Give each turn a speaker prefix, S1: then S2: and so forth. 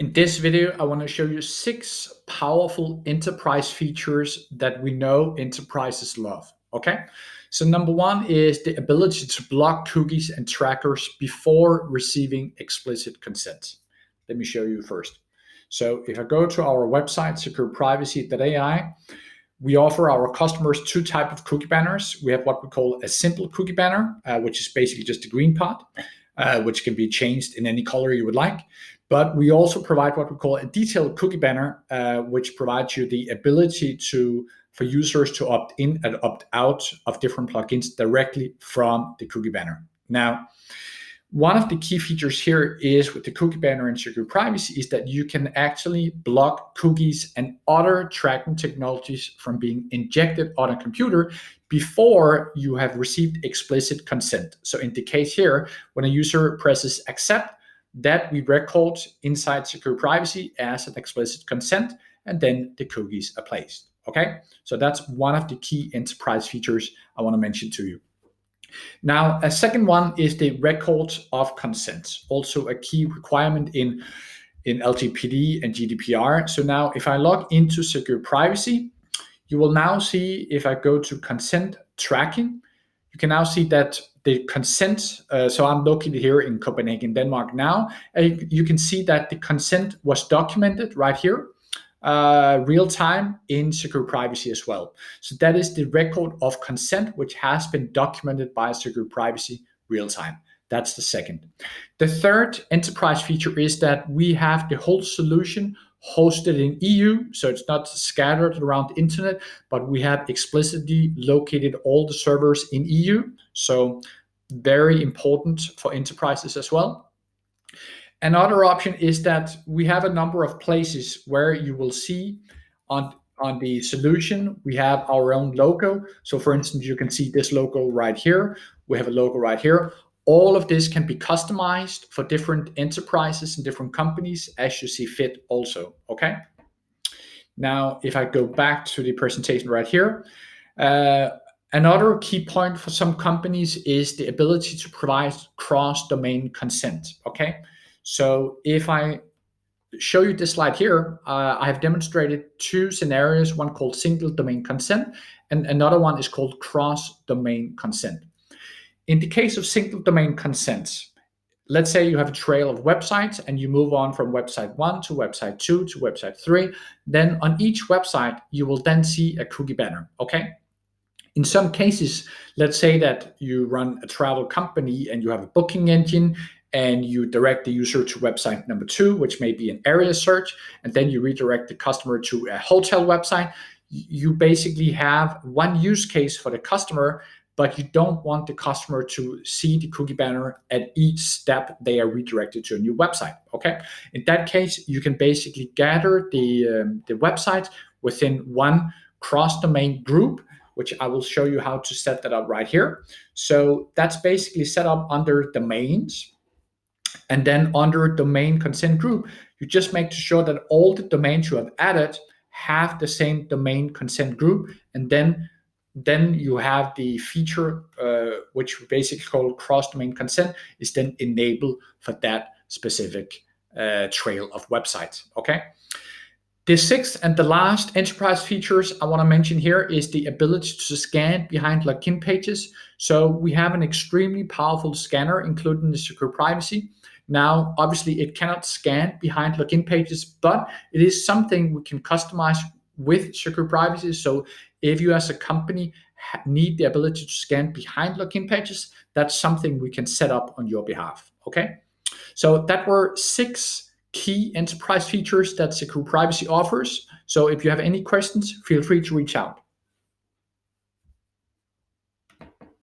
S1: In this video, I want to show you 6 powerful enterprise features that we know enterprises love. Okay, so number 1 is the ability to block cookies and trackers before receiving explicit consent. Let me show you first. So if I go to our website, secureprivacy.ai, we offer our customers 2 types of cookie banners. We have what we call a simple cookie banner, which is basically just a green part, which can be changed in any color you would like. But we also provide what we call a detailed cookie banner, which provides you the ability for users to opt in and opt out of different plugins directly from the cookie banner. Now, one of the key features here is with the cookie banner and secure privacy is that you can actually block cookies and other tracking technologies from being injected on a computer before you have received explicit consent. So in the case here, when a user presses accept, that we record inside secure privacy as an explicit consent, and then the cookies are placed. Okay, so that's one of the key enterprise features I want to mention to you. Now, a second one is the record of consent, also a key requirement in LGPD and GDPR. So now if I log into secure privacy, you will now see, if I go to consent tracking, you can now see that the consent, so I'm located here in Copenhagen, Denmark now, and you can see that the consent was documented right here, real time in secure privacy as well. So that is the record of consent, which has been documented by secure privacy real time. That's the second. The third enterprise feature is that we have the whole solution hosted in EU, so it's not scattered around the internet, but we have explicitly located all the servers in EU, so very important for enterprises as well. Another option is that we have a number of places where you will see on the solution, we have our own logo. So for instance, you can see this logo right here. We have a logo right here. All of this can be customized for different enterprises and different companies as you see fit also, okay? Now, if I go back to the presentation right here, another key point for some companies is the ability to provide cross-domain consent, okay? So if I show you this slide here, I have demonstrated 2 scenarios, one called single domain consent, and another one is called cross-domain consent. In the case of single domain consents, let's say you have a trail of websites and you move on from website 1 to website 2 to website 3. Then on each website, you will then see a cookie banner, okay? In some cases, let's say that you run a travel company and you have a booking engine and you direct the user to website number 2, which may be an area search, and then you redirect the customer to a hotel website. You basically have one use case for the customer, but you don't want the customer to see the cookie banner at each step they are redirected to a new website, okay? In that case, you can basically gather the website within one cross-domain group, which I will show you how to set that up right here. So that's basically set up under domains. And then under domain consent group, you just make sure that all the domains you have added have the same domain consent group, and then you have the feature, which we basically call cross-domain consent, is then enabled for that specific trail of websites, okay? The 6th and the last enterprise features I want to mention here is the ability to scan behind login pages. So we have an extremely powerful scanner included in the secure privacy. Now, obviously, it cannot scan behind login pages, but it is something we can customize with secure privacy. So if you as a company need the ability to scan behind login pages, that's something we can set up on your behalf, okay? So that were 6 key enterprise features that secure privacy offers. So if you have any questions, feel free to reach out.